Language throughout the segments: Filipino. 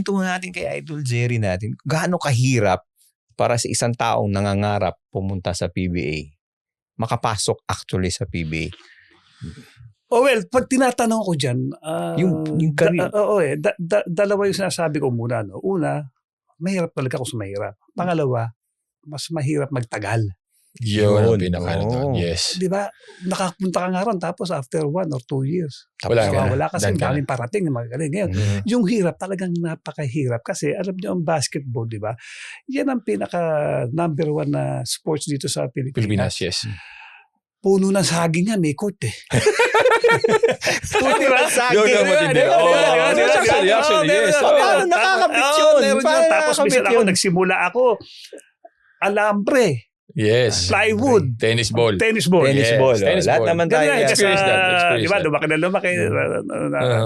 kwento natin kay Idol Jerry natin, gaano kahirap para sa isang taong nangangarap pumunta sa PBA, makapasok actually sa PBA. Oh well, pag tinatanong ko dyan, yung career. Dalawa yung sinasabi ko muna. No? Una, mahirap talaga ako sa mahirap. Pangalawa, mas mahirap magtagal. Yun ang pinaka yes. Di ba? Nakapunta ka nga ron, tapos after 1 or 2 years. Wala kasi daming parating na magaling. Ngayon, yung hirap talagang napakahirap. Kasi alam niyo ang basketball, di ba? Yan ang pinaka number 1 na sports dito sa Pilipinas. Yes. Puno ng saging yan, may court eh. Puno ng saging. Actually, yes. Paano nakakabit yun? Tapos minsan ako, nagsimula ako, alambre. Yes. Plywood. Tennis ball. Lahat naman tayo. Experience that. Di ba, lumaki na lumaki.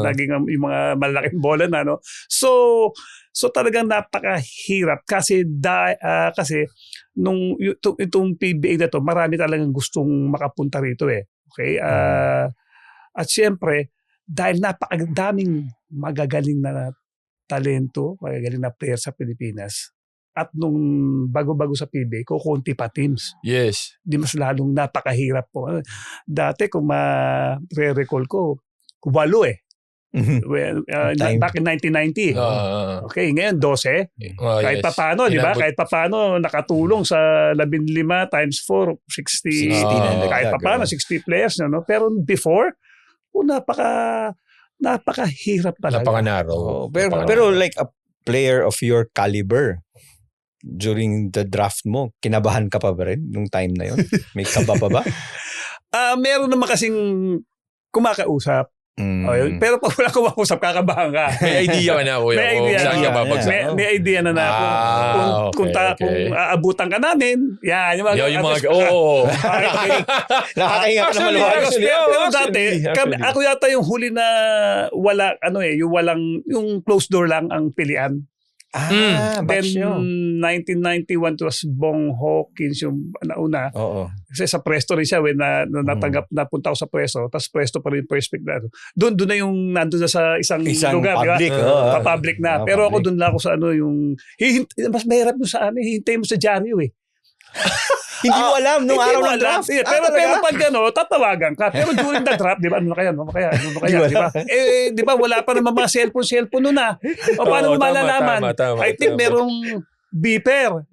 Naging yung mga malaking bola na. No? So talagang napakahirap kasi nung itong PBA na to, marami talagang gustong makapunta rito eh. Okay? At siyempre, dahil napakadaming magagaling na talento, magagaling na player sa Pilipinas, at nung bago-bago sa PBA, kukunti pa teams. Yes. Di mas lalong napakahirap po. Dati kung ma-recall ko, 8 eh. Back in 1990. Okay, ngayon 12. Kahit pa paano, di ba? Kahit pa paano nakatulong sa 15 times 4, 60. Kahit pa paano, 60 players na. No? Pero before, napakahirap talaga. Napaka-narrow. Pero like a player of your caliber, during the draft mo, kinabahan ka pa ba rin nung time na yun? May kaba pa ba? Meron naman kasing kumakausap. Pero pag wala kumakausap, kakabahan ka. May idea ka na, kuya. May idea na ako. Kung aabutan ka namin, yan. Nakakahinga ka naman. Pero dati, ako yata yung huli na yung closed door lang ang pilian. Then 1991 was Bong Hawkins yung nauna. Kasi sa Presto rin siya when natanggap, napunta ako sa Presto, tapos Presto pa rin first pick na. Doon na yung nandun na sa isang lugar, public, public na. Pero ako doon lang ako sa yung mas mahirap doon sa hihintay mo sa dyaryo eh. Hindi mo alam nung araw ng draft. Pero pag tatawagan ka. Pero during the draft, di ba? Ano kaya? Di ba? Di ba? Wala pa naman mga cellphone noon na. O paano mo malalaman? I think merong beeper.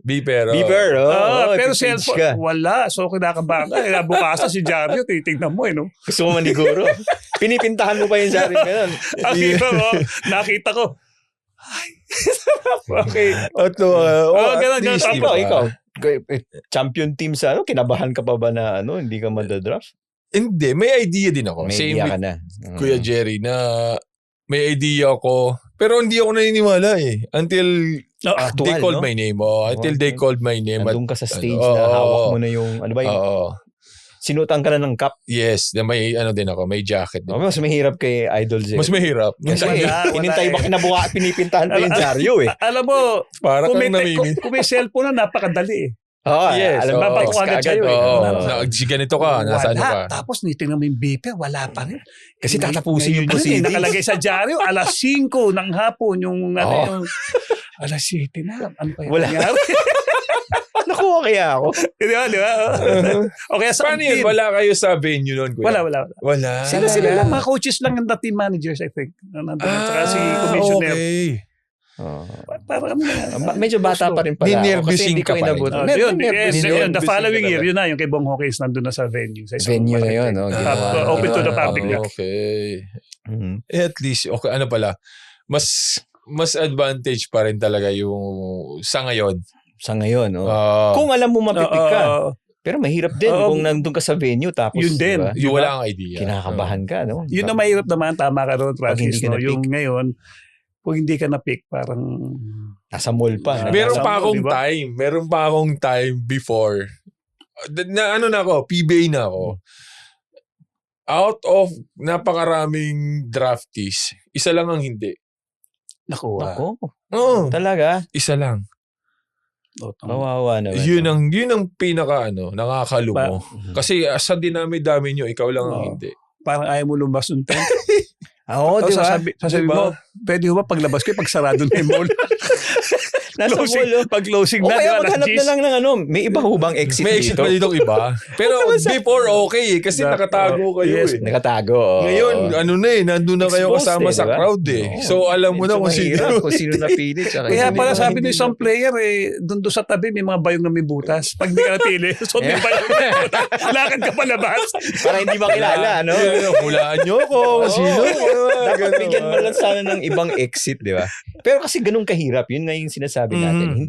Pero cellphone, wala. So kinakabahan ka. Bukasan si Jario, titignan mo no? Gusto mo maniguro. Pinipintahan mo pa yung Jario ngayon. Nakita ko. Okay. Ganun. Ikaw. Champion team sa kinabahan ka pa ba na hindi ka madadraft? Hindi, may idea din ako. May idea ka na. Kuya Jerry na may idea ako pero hindi ako naniniwala eh until they called my name. Until they called my name. Nandun ka sa stage na hawak mo na yung sinutan ka na ng cap. Yes, may din ako, may jacket din. Mas mahirap kay Idol Jerry. Mas mahirap. Kasi hinintay ba pinipintahan pa yung Jario eh. Alam mo, para kung may cellphone na napakadali eh. Yes. Alam mo, papakuha agad sa'yo eh. Ganito ka, nasa ano ka. Tapos nitingnan mo yung beeper, wala pa rin. Kasi tatapusin yung proceedings. Nakalagay sa dyaryo, alas 5 ng hapon yung alas 7 na. Ano kaya nangyari? Nakuha kaya ako. Di ba? Okay, paano yun? Wala kayo sa venue nun, kuya? Wala. Sila lang. Mga coaches lang and the team managers, I think. Saka si commissioner. Okay. Parang medyo bata pa rin pala ako kasi hindi ko inabot. The following year, yun na, yung kay Bong Hawkins nandun na sa venue. Venue na yun. Open to the public. Okay. At least, okay, ano pala, mas advantage pa rin talaga yung sa ngayon. Kung alam mo mapipig ka. Pero mahirap din kung nandun ka sa venue tapos yun din. Diba? Yung wala kang idea. Kinakabahan ka, no? Yun na mahirap naman. Tama ka ron, Francis. Yung ngayon, kung hindi ka na-pick, parang nasa mall pa. Meron pa akong time before. PBA na ako. Out of napakaraming draftees, isa lang ang hindi. Nakuha. Oo. Talaga? Isa lang. Kawawa naman. Yun ang pinaka nakakalungo. Kasi sa dinami-dami nyo, ikaw lang ang hindi. Parang ayaw mo lumabas ng tent. Oo, di ba? Sasabi mo, pwede ba paglabas ko, pagsarado na yung mall? Nasa closing, mall. pag closing O na, kaya di ba, maghanap alas na lang ng may iba hubang exit May exit dito. pa ditong iba. Pero before okay kasi nakatago kayo Yes. Nakatago. Ngayon, nandun na kayo Exposed kasama sa diba? crowd So alam mo na kung sino. Kung sino napili. Kaya pala sabi ng isang player, doon sa tabi, may mga bayong na may butas. Pag hindi ka napili, so may bayong na may butas. Lakad ka palabas. Para hindi makilala, no? Hulaan nyo ako kung sino. Dapat bigyan mo lang sana ng ibang exit, di ba? Pero kasi ganun kahirap. Yun nga yung sinasabi natin.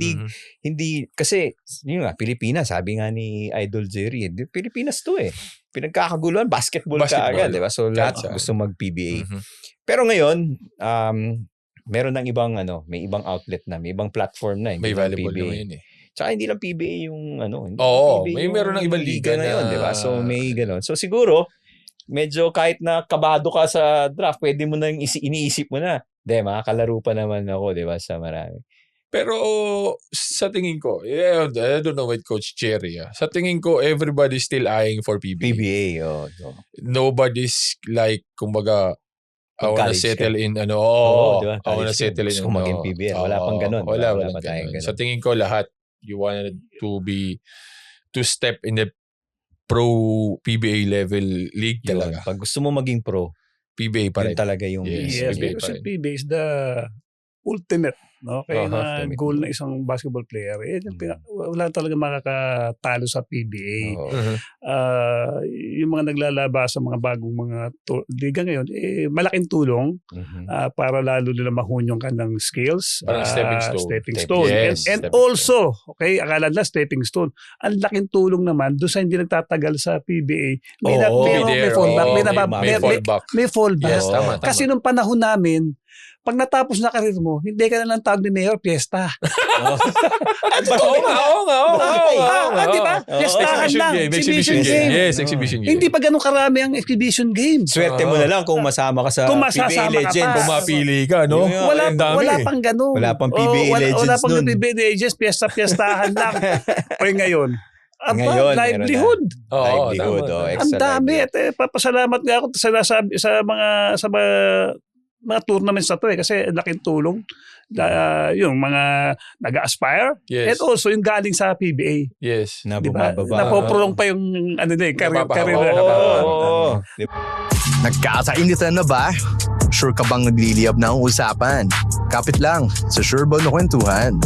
Hindi, kasi, yun nga, Pilipinas, sabi nga ni Idol Jerry, Pilipinas to pinagkakaguluhan, basketball ka agad, di ba? So, lahat gusto mag-PBA. Pero ngayon, meron ng ibang, may ibang outlet na, may ibang platform na. May volleyball naman yun Tsaka hindi lang PBA yung, meron ng ibang liga na yun, di ba? So, may ganun. So, siguro, medyo kahit na kabado ka sa draft, pwede mo nang iniisip mo na, makakalaro pa naman ako, di ba, sa marami. Pero sa tingin ko, I don't know with Coach Cherry. Sa tingin ko, everybody's still eyeing for PBA. PBA, Nobody's like, kumbaga, I wanna settle in, diba? I wanna settle in. Gusto ko maging PBA. Wala pang ganun. Wala pa tayong ganun. Sa tingin ko, lahat, you wanted to step in the pro PBA level league talaga. Pag gusto mo maging pro, PBA pa rin. Yun talaga yung PBA pa rin. PBA is the ultimate, kaya na goal ng isang basketball player. Wala talaga makakatalo sa PBA. Yung mga naglalaba sa mga bagong mga liga ngayon, malaking tulong para lalo nila mahon yung kanilang skills. Parang stepping stone. Yes, and also, akala nila stepping stone. Ang laking tulong naman doon sa hindi nagtatagal sa PBA. May fallback. May fallback. Yes, tama. Kasi nung panahon namin, pag natapos na karir mo, hindi ka na lang tawag ni Mayor, piyesta. Oo nga. Di ba? Piyestahan lang. Exhibition game. Yes, exhibition game. Hindi pa ganun karami ang exhibition game. Swerte mo na lang kung masama ka sa PBA Legends. Kung mapili ka, no? Wala pang ganun. Wala pang PBA Legends wala pang nun. PBA Legends, piyestahan lang. ngayon, Ngayon, livelihood. Ang dami. At papasalamat nga ako sa mga tournaments na to kasi laking tulong yung mga nag-aspire and also yung galing sa PBA. Yes. Napoprolong pa yung career. Nagkakainitan na ba? Sure ka bang nagliliyab na ang usapan? Kapit lang sa Sureball na Kwentuhan.